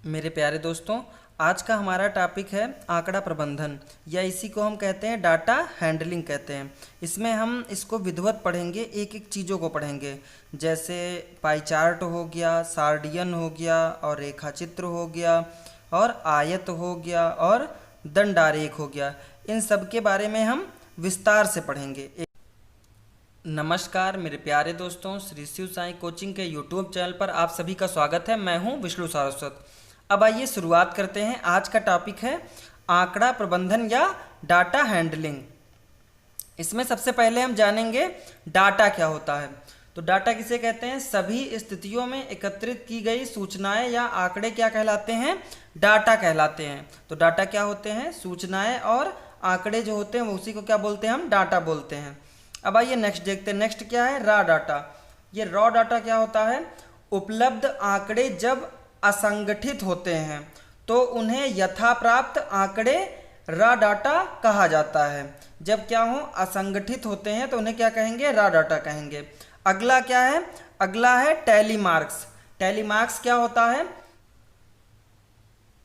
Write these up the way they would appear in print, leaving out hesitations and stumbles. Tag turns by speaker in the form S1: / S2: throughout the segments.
S1: मेरे प्यारे दोस्तों, आज का हमारा टॉपिक है आंकड़ा प्रबंधन या इसी को हम कहते हैं डाटा हैंडलिंग कहते हैं। इसमें हम इसको विधिवत पढ़ेंगे, एक एक चीज़ों को पढ़ेंगे। जैसे पाई चार्ट हो गया, सार्डियन हो गया और रेखा चित्र हो गया और आयत हो गया और दंडारेख हो गया। इन सब के बारे में हम विस्तार से पढ़ेंगे। नमस्कार मेरे प्यारे दोस्तों, श्री शिव साई कोचिंग के यूट्यूब चैनल पर आप सभी का स्वागत है। मैं हूं विष्णु सारस्वत। अब आइए शुरुआत करते हैं। आज का टॉपिक है आंकड़ा प्रबंधन या डाटा हैंडलिंग। इसमें सबसे पहले हम जानेंगे डाटा क्या होता है। तो डाटा किसे कहते हैं? सभी स्थितियों में एकत्रित की गई सूचनाएं या आंकड़े क्या कहलाते हैं? डाटा कहलाते हैं। तो डाटा क्या होते हैं? सूचनाएं और आंकड़े जो होते हैं वो उसी को क्या बोलते हैं? हम डाटा बोलते हैं। अब आइए नेक्स्ट देखते हैं। नेक्स्ट क्या है? Raw data. ये रॉ डाटा क्या होता है? उपलब्ध आंकड़े जब असंगठित होते हैं तो उन्हें यथाप्राप्त आंकड़े रॉ डाटा कहा जाता है। जब क्या हो? असंगठित होते हैं तो उन्हें क्या कहेंगे? रॉ डाटा कहेंगे। अगला क्या है? अगला है टैली मार्क्स। टैली मार्क्स क्या होता है?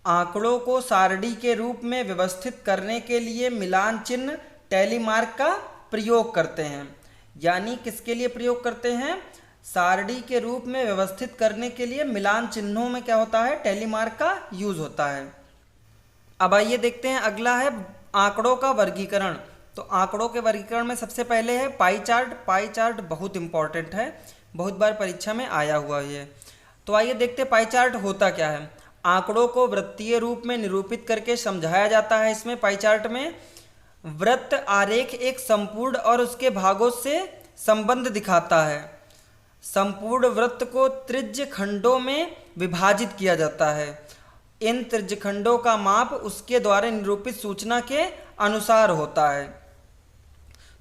S1: आंकड़ों को सारणी के रूप में व्यवस्थित करने के लिए मिलान चिन्ह टैली मार्क का प्रयोग करते हैं। यानी किसके लिए प्रयोग करते हैं? सारणी के रूप में व्यवस्थित करने के लिए मिलान चिन्हों में क्या होता है? टैली मार्क का यूज होता है। अब आइए देखते हैं। अगला है आंकड़ों का वर्गीकरण। तो आंकड़ों के वर्गीकरण में सबसे पहले है पाई चार्ट। पाई चार्ट बहुत इंपॉर्टेंट है, बहुत बार परीक्षा में आया हुआ है। तो आइए देखते हैं पाई चार्ट होता क्या है। आंकड़ों को वृत्तीय रूप में निरूपित करके समझाया जाता है। इसमें पाई चार्ट में वृत्त आरेख एक संपूर्ण और उसके भागों से संबंध दिखाता है। संपूर्ण वृत्त को त्रिज्य खंडों में विभाजित किया जाता है। इन त्रिज्य खंडों का माप उसके द्वारा निरूपित सूचना के अनुसार होता है।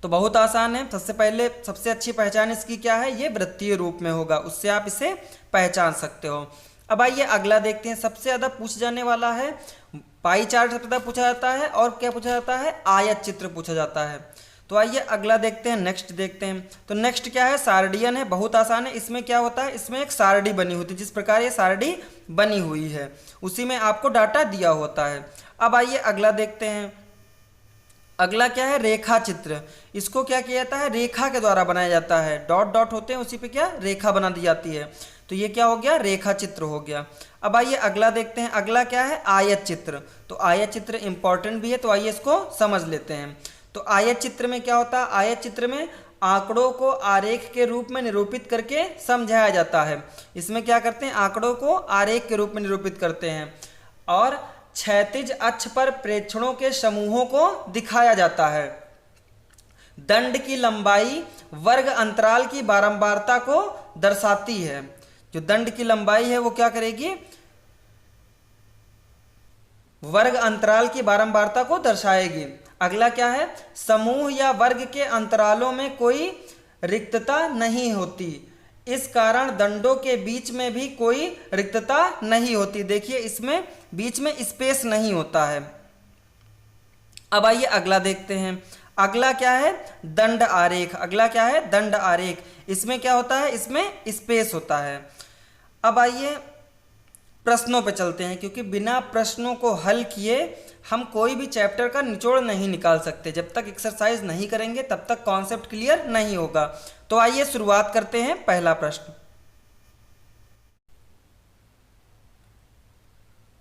S1: तो बहुत आसान है। सबसे पहले सबसे अच्छी पहचान इसकी क्या है? ये वृत्तीय रूप में होगा, उससे आप इसे पहचान सकते हो। अब आइए अगला देखते हैं। सबसे ज़्यादा पूछ जाने वाला है पाई चार्ट, सबसे ज़्यादा पूछा जाता है। और क्या पूछा जाता है? आयत चित्र पूछा जाता है। तो आइए अगला देखते हैं। नेक्स्ट देखते हैं। तो नेक्स्ट क्या है? सार्डियन है। बहुत आसान है। इसमें क्या होता है? इसमें एक सारणी बनी होती है। जिस प्रकार ये सारणी बनी हुई है उसी में आपको डाटा दिया होता है। अब आइए अगला देखते हैं। अगला क्या है? रेखा चित्र। इसको क्या किया जाता है? रेखा के द्वारा बनाया जाता है। डॉट डॉट होते हैं, उसी पे क्या रेखा बना दी जाती है। तो ये क्या हो गया? रेखा चित्र हो गया। अब आइए अगला देखते हैं। अगला क्या है? आयत चित्र। तो आयत चित्र इंपॉर्टेंट भी है, तो आइए इसको समझ लेते हैं। तो आयत चित्र में क्या होता है? आयत चित्र में आंकड़ों को आरेख के रूप में निरूपित करके समझाया जाता है। इसमें क्या करते हैं? आंकड़ों को आरेख के रूप में निरूपित करते हैं और क्षैतिज अक्ष पर प्रेक्षणों के समूहों को दिखाया जाता है। दंड की लंबाई वर्ग अंतराल की बारंबारता को दर्शाती है। जो दंड की लंबाई है वो क्या करेगी? वर्ग अंतराल की बारंबारता को दर्शाएगी। अगला क्या है? समूह या वर्ग के अंतरालों में कोई रिक्तता नहीं होती, इस कारण दंडों के बीच में भी कोई रिक्तता नहीं होती। देखिए इसमें बीच में स्पेस नहीं होता है। अब आइए अगला देखते हैं। अगला क्या है? दंड आरेख। अगला क्या है? दंड आरेख। इसमें क्या होता है? इसमें स्पेस होता है। अब आइए प्रश्नों पे चलते हैं, क्योंकि बिना प्रश्नों को हल किए हम कोई भी चैप्टर का निचोड़ नहीं निकाल सकते। जब तक एक्सरसाइज नहीं करेंगे तब तक कॉन्सेप्ट क्लियर नहीं होगा। तो आइए शुरुआत करते हैं। पहला प्रश्न।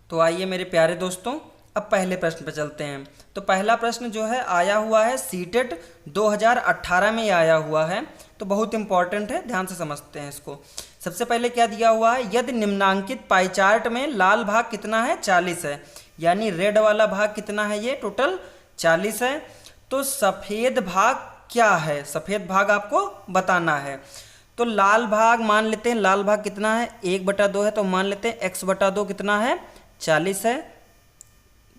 S1: तो आइए मेरे प्यारे दोस्तों अब पहले प्रश्न पे चलते हैं। तो पहला प्रश्न जो है आया हुआ है सीटेट 2018 में आया हुआ है। तो बहुत इंपॉर्टेंट है, ध्यान से समझते हैं इसको। सबसे पहले क्या दिया हुआ है? यदि निम्नांकित पाई चार्ट में लाल भाग कितना है? 40 है। यानी रेड वाला भाग कितना है? ये टोटल 40 है। तो सफ़ेद भाग क्या है? सफ़ेद भाग आपको बताना है। तो लाल भाग मान लेते हैं। लाल भाग कितना है? 1/2 है। तो मान लेते हैं x/2 कितना है? 40 है।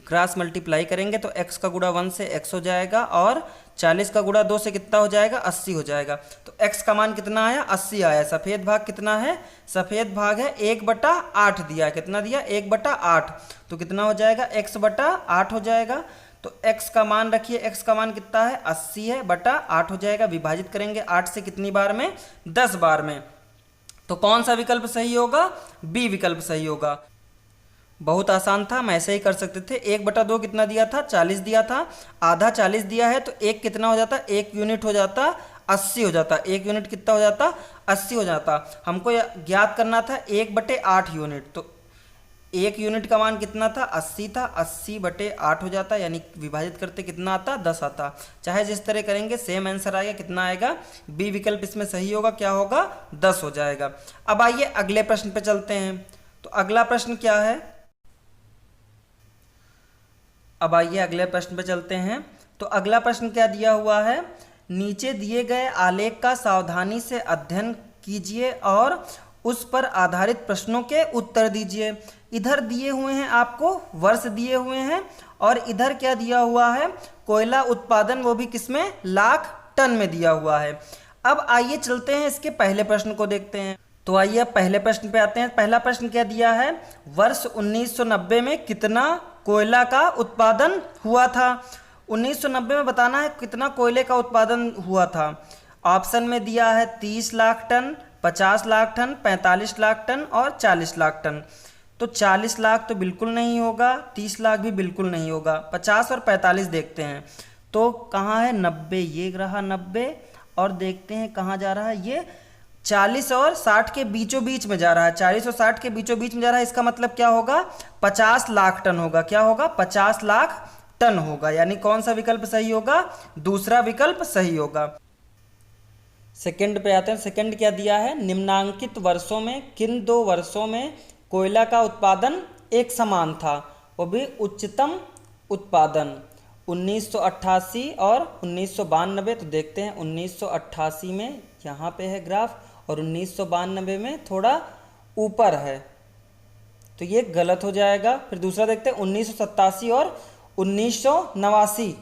S1: क्रॉस मल्टीप्लाई करेंगे तो x का गुणा 1 से x हो जाएगा और 40 का गुणा 2 से कितना हो जाएगा? 80 हो जाएगा। तो x का मान कितना आया? 80 आया। सफ़ेद भाग कितना है? सफ़ेद भाग है 1/8 दिया है। कितना दिया? 1/8। तो कितना हो जाएगा? x/8 हो जाएगा। तो x का मान रखिए। x का मान कितना है? 80 है, बटा 8 हो जाएगा। विभाजित करेंगे 8 से कितनी बार में? 10 बार में। तो कौन सा विकल्प सही होगा? बी विकल्प सही होगा। बहुत आसान था, हम ऐसे ही कर सकते थे। 1/2 कितना दिया था? 40 दिया था। आधा 40 दिया है तो एक कितना हो जाता? 1 यूनिट हो जाता 80 हो जाता। 1 यूनिट कितना हो जाता? 80 हो जाता। हमको ज्ञात करना था 1/8 यूनिट, तो 1 यूनिट का मान कितना था? 80 था। 80/8 हो जाता, यानी विभाजित करते कितना आता? 10 आता। चाहे जिस तरह करेंगे सेम आंसर आएगा। कितना आएगा? बी विकल्प इसमें सही होगा। क्या होगा? 10 हो जाएगा। अब आइए अगले प्रश्न पे चलते हैं। तो अगला प्रश्न क्या है? अब आइए अगले प्रश्न पे चलते हैं। तो अगला प्रश्न क्या दिया हुआ है? नीचे दिए गए आलेख का सावधानी से अध्ययन कीजिए और उस पर आधारित प्रश्नों के उत्तर दीजिए। इधर दिए हुए हैं आपको वर्ष दिए हुए हैं, और इधर क्या दिया हुआ है? कोयला उत्पादन, वो भी किसमें? लाख टन में दिया हुआ है। अब आइए चलते हैं इसके पहले प्रश्न को देखते हैं। तो आइए अब पहले प्रश्न पे आते हैं। पहला प्रश्न क्या दिया है? वर्ष 1990 में कितना कोयला का उत्पादन हुआ था? 1990 में बताना है कितना कोयले का उत्पादन हुआ था। ऑप्शन में दिया है 30 lakh ton, 50 lakh ton, 45 lakh ton और 40 लाख टन। तो 40 लाख तो बिल्कुल नहीं होगा, 30 लाख भी बिल्कुल नहीं होगा। 50 और 45 देखते हैं। तो कहाँ है? 90, ये रहा 90, और देखते हैं कहाँ जा रहा है। ये 40 और 60 के बीचों बीच में जा रहा है। 40 और 60 के बीचों बीच में जा रहा है। इसका मतलब क्या होगा? 50 लाख टन होगा। क्या होगा? 50 लाख टन होगा। यानी कौन सा विकल्प सही होगा? दूसरा विकल्प सही होगा। सेकंड पे आते हैं। सेकंड क्या दिया है? निम्नांकित वर्षों में किन 2 वर्षों में कोयला का उत्पादन एक समान था? वो भी उच्चतम उत्पादन, 1988 और 1992। तो देखते हैं 1988 में यहाँ पे है ग्राफ, और 1992 में थोड़ा ऊपर है, तो ये गलत हो जाएगा। फिर दूसरा देखते हैं 1987 और 1989।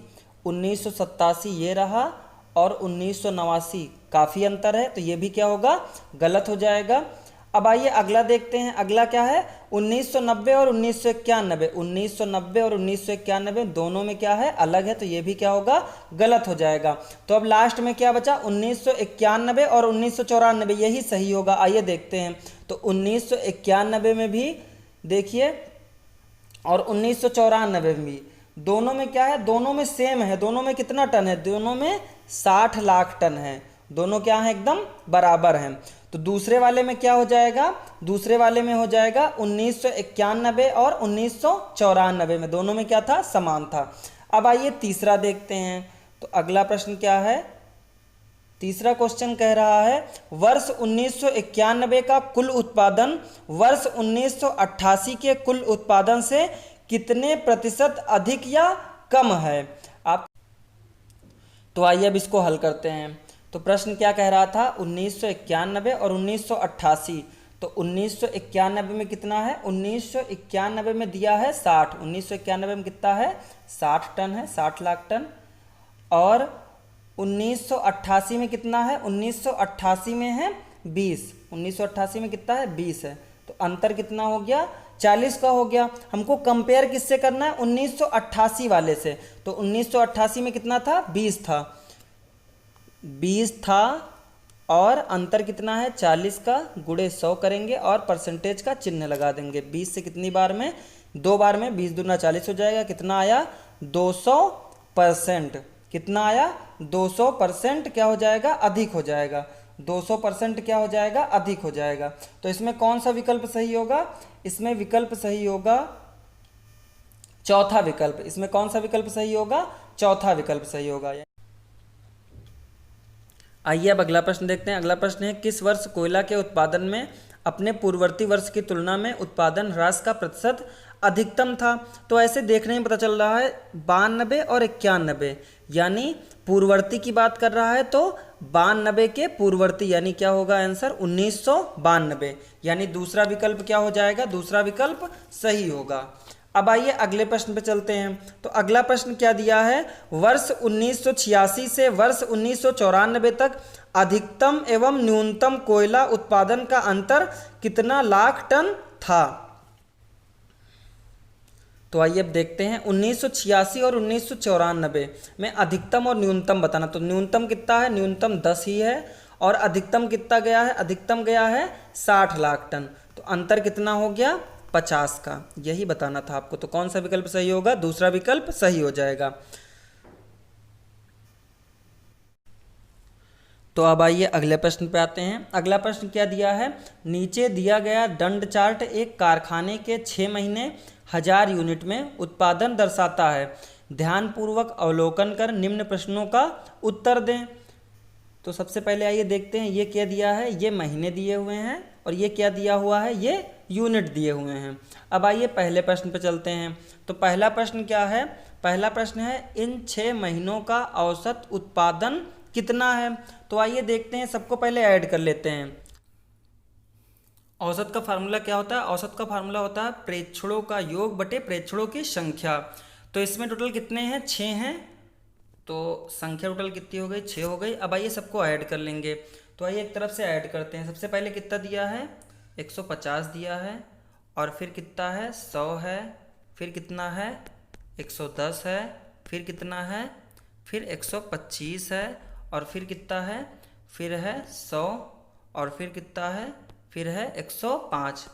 S1: 1987 ये रहा, और 1989 काफ़ी अंतर है, तो ये भी क्या होगा? गलत हो जाएगा। अब आइए अगला देखते हैं। अगला क्या है? 1990 और 1991। 1990 और 1991 दोनों में क्या है? अलग है, तो ये भी क्या होगा? गलत हो जाएगा। तो अब लास्ट में क्या बचा? 1991 और 1994, यही सही होगा। आइए देखते हैं। तो 1991 में भी देखिए, और 1994 में भी, दोनों में क्या है? दोनों में सेम है। दोनों में कितना टन है? दोनों में 60 लाख टन है। दोनों क्या है? एकदम बराबर हैं। तो दूसरे वाले में क्या हो जाएगा? दूसरे वाले में हो जाएगा 1991 और 1994 में, दोनों में क्या था? समान था। अब आइए तीसरा देखते हैं। तो अगला प्रश्न क्या है? तीसरा क्वेश्चन कह रहा है वर्ष 1991 का कुल उत्पादन वर्ष 1988 के कुल उत्पादन से कितने प्रतिशत अधिक या कम है? आप तो आइए अब इसको हल करते हैं। तो प्रश्न क्या कह रहा था? 1991 और 1988। तो 1991 में कितना है? 1991 में दिया है 60। 1991 में कितना है? 60 टन है, 60 लाख टन। और 1988 में कितना है? 1988 में है 20। 1988 में कितना है? 20 है। तो अंतर कितना हो गया? 40 का हो गया। हमको कंपेयर किससे करना है? 1988 वाले से। तो 1988 में कितना था? 20 था। 20 था, और अंतर कितना है? 40 का गुणे 100 करेंगे और परसेंटेज का चिन्ह लगा देंगे। 20 से कितनी बार में? 2 बार में। 20 दूना 40 हो जाएगा। कितना आया? 200%। कितना आया? 200% क्या हो जाएगा? अधिक हो जाएगा। 200% क्या हो जाएगा? अधिक हो जाएगा। तो इसमें कौन सा विकल्प सही होगा? इसमें विकल्प सही होगा चौथा विकल्प। इसमें कौन सा विकल्प सही होगा? चौथा विकल्प सही होगा। आइए अब अगला प्रश्न देखते हैं। अगला प्रश्न है किस वर्ष कोयला के उत्पादन में अपने पूर्ववर्ती वर्ष की तुलना में उत्पादन ह्रास का प्रतिशत अधिकतम था? तो ऐसे देखने में पता चल रहा है 92 और 91, यानी पूर्ववर्ती की बात कर रहा है। तो 92 के पूर्ववर्ती, यानी क्या होगा आंसर? 1992। यानी दूसरा विकल्प क्या हो जाएगा? दूसरा विकल्प सही होगा। अब आइए अगले प्रश्न पे चलते हैं। तो अगला प्रश्न क्या दिया है? वर्ष 1986 से वर्ष 1994 तक अधिकतम एवं न्यूनतम कोयला उत्पादन का अंतर कितना लाख टन था? तो आइए अब देखते हैं। 1986 और 1994 में अधिकतम और न्यूनतम बताना। तो न्यूनतम कितना है? न्यूनतम 10 ही है, और अधिकतम कितना गया है? अधिकतम गया है 60 लाख टन। तो अंतर कितना हो गया? 50 का, यही बताना था आपको। तो कौन सा विकल्प सही होगा? दूसरा विकल्प सही हो जाएगा। तो अब आइए अगले प्रश्न पे आते हैं। अगला प्रश्न क्या दिया है? नीचे दिया गया दंड चार्ट एक कारखाने के 6 महीने 1000 यूनिट में उत्पादन दर्शाता है। ध्यानपूर्वक अवलोकन कर निम्न प्रश्नों का उत्तर दें। तो सबसे पहले आइए देखते हैं ये क्या दिया है। ये महीने दिए हुए हैं और ये क्या दिया हुआ है? ये यूनिट दिए हुए हैं। अब आइए पहले प्रश्न पे चलते हैं। तो पहला प्रश्न क्या है? पहला प्रश्न है इन 6 महीनों का औसत उत्पादन कितना है? तो आइए देखते हैं, सबको पहले ऐड कर लेते हैं। औसत का फार्मूला क्या होता है? औसत का फार्मूला होता है प्रेक्षणों का योग बटे प्रेक्षणों की संख्या। तो इसमें टोटल कितने हैं? 6 हैं। तो संख्या टोटल कितनी हो गई? 6 हो गई। अब आइए सबको ऐड कर लेंगे। तो आइए एक तरफ से ऐड करते हैं। सबसे पहले कितना दिया है? 150 दिया है। और फिर कितना है? 100 है। फिर कितना है? 110 है। फिर कितना है? फिर 125 है। और फिर कितना है? फिर है 100। और फिर कितना है? फिर है 105।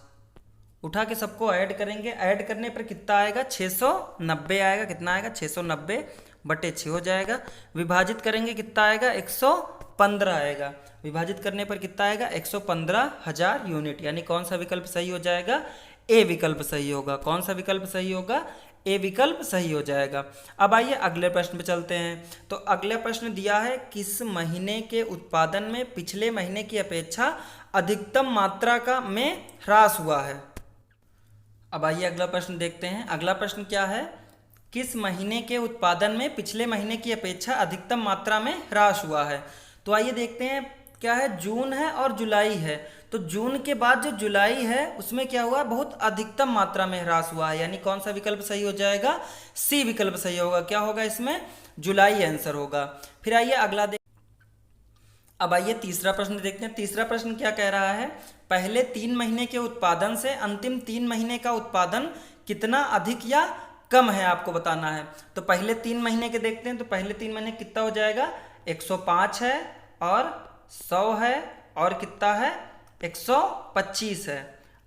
S1: उठा के सबको ऐड करेंगे। ऐड करने पर कितना आएगा? 690 आएगा। कितना आएगा? 690 बटे 6 हो जाएगा। विभाजित करेंगे कितना आएगा? 115 आएगा। विभाजित करने पर कितना आएगा? 115,000 यूनिट। यानी कौन सा विकल्प सही हो जाएगा? ए विकल्प सही होगा। कौन सा विकल्प सही होगा? ए विकल्प सही हो जाएगा। अब आइए अगले प्रश्न पे चलते हैं। तो अगले प्रश्न दिया है किस महीने के उत्पादन में पिछले महीने की अपेक्षा अधिकतम मात्रा का में ह्रास हुआ है? अब आइए अगला प्रश्न देखते हैं। अगला प्रश्न क्या है? किस महीने के उत्पादन में पिछले महीने की अपेक्षा अधिकतम मात्रा में ह्रास हुआ है? तो आइए देखते हैं क्या है। जून है और जुलाई है। तो जून के बाद जो जुलाई है उसमें क्या हुआ? बहुत अधिकतम मात्रा में ह्रास हुआ है। यानी कौन सा विकल्प सही हो जाएगा? सी विकल्प सही होगा। क्या होगा इसमें? जुलाई आंसर होगा। फिर आइए अगला अब आइए तीसरा प्रश्न देखते हैं। तीसरा प्रश्न क्या कह रहा है? पहले 3 महीने के उत्पादन से अंतिम 3 महीने का उत्पादन कितना अधिक या कम है आपको बताना है। तो पहले 3 महीने के देखते हैं। तो पहले 3 महीने कितना हो जाएगा? 105 है और 100 है और कितना है? 125 है।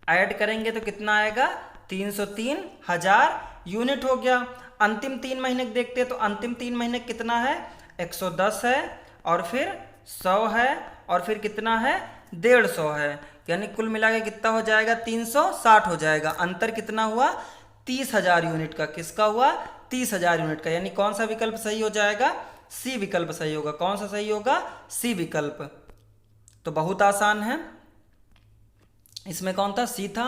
S1: ऐड करेंगे तो कितना आएगा? 303,000 यूनिट हो गया। अंतिम 3 महीने देखते हैं। तो अंतिम 3 महीने कितना है? 110 है और फिर 100 है और फिर कितना है? 150 है। यानी कुल मिला के कितना हो जाएगा? 360 हो जाएगा। अंतर कितना हुआ? 30,000 यूनिट का। किसका हुआ? 30,000 यूनिट का। यानी कौन सा विकल्प सही हो जाएगा? सी विकल्प सही होगा। कौन सा सही होगा? सी विकल्प। तो बहुत आसान है। इसमें कौन था? सी था।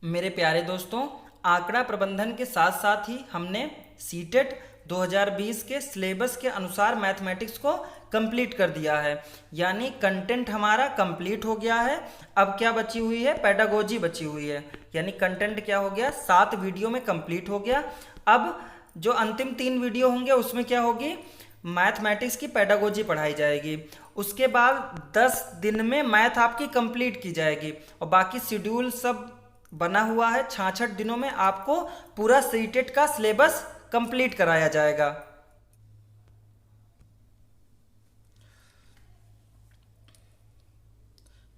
S1: मेरे प्यारे दोस्तों, आंकड़ा प्रबंधन के साथ साथ ही हमने सीटेट 2020 के सिलेबस के अनुसार मैथमेटिक्स को कंप्लीट कर दिया है। यानी कंटेंट हमारा कंप्लीट हो गया है। अब क्या बची हुई है? पेडागोजी बची हुई है। यानी कंटेंट क्या हो गया? 7 वीडियो में कंप्लीट हो गया। अब जो अंतिम 3 वीडियो होंगे उसमें क्या होगी? मैथमेटिक्स की पेडागोजी पढ़ाई जाएगी। उसके बाद 10 दिन में मैथ आपकी कंप्लीट की जाएगी और बाकी शेड्यूल सब बना हुआ है। 66 दिनों में आपको पूरा सीटेट का सिलेबस कंप्लीट कराया जाएगा।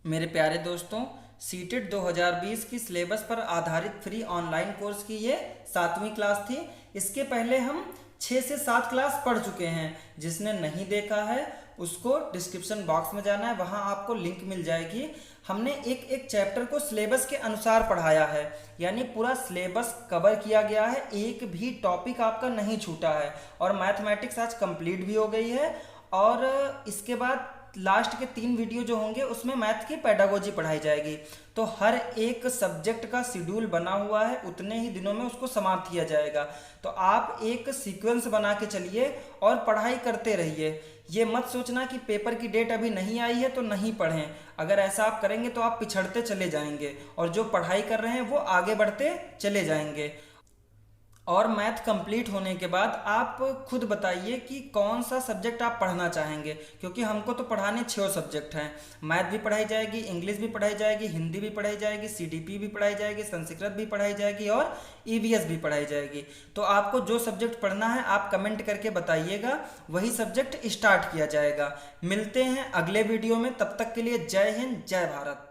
S1: मेरे प्यारे दोस्तों, सीटेट 2020 की सिलेबस पर आधारित फ्री ऑनलाइन कोर्स की ये 7वीं क्लास थी। इसके पहले हम 6 से 7 क्लास पढ़ चुके हैं। जिसने नहीं देखा है उसको डिस्क्रिप्शन बॉक्स में जाना है, वहां आपको लिंक मिल जाएगी। हमने एक एक चैप्टर को सिलेबस के अनुसार पढ़ाया है। यानी पूरा सिलेबस कवर किया गया है। एक भी टॉपिक आपका नहीं छूटा है और मैथमेटिक्स आज कंप्लीट भी हो गई है। और इसके बाद लास्ट के 3 वीडियो जो होंगे उसमें मैथ की पेडागोजी पढ़ाई जाएगी। तो हर एक सब्जेक्ट का शेड्यूल बना हुआ है, उतने ही दिनों में उसको समाप्त किया जाएगा। तो आप एक सीक्वेंस बना के चलिए और पढ़ाई करते रहिए। ये मत सोचना कि पेपर की डेट अभी नहीं आई है तो नहीं पढ़ें। अगर ऐसा आप करेंगे तो आप पिछड़ते चले जाएंगे और जो पढ़ाई कर रहे हैं वो आगे बढ़ते चले जाएंगे। और मैथ कंप्लीट होने के बाद आप खुद बताइए कि कौन सा सब्जेक्ट आप पढ़ना चाहेंगे, क्योंकि हमको तो पढ़ाने 6 सब्जेक्ट हैं। मैथ भी पढ़ाई जाएगी, इंग्लिश भी पढ़ाई जाएगी, हिंदी भी पढ़ाई जाएगी, सीडीपी भी पढ़ाई जाएगी, संस्कृत भी पढ़ाई जाएगी और ईवीएस भी पढ़ाई जाएगी। तो आपको जो सब्जेक्ट पढ़ना है आप कमेंट करके बताइएगा, वही सब्जेक्ट स्टार्ट किया जाएगा। मिलते हैं अगले वीडियो में, तब तक के लिए जय हिंद, जय भारत।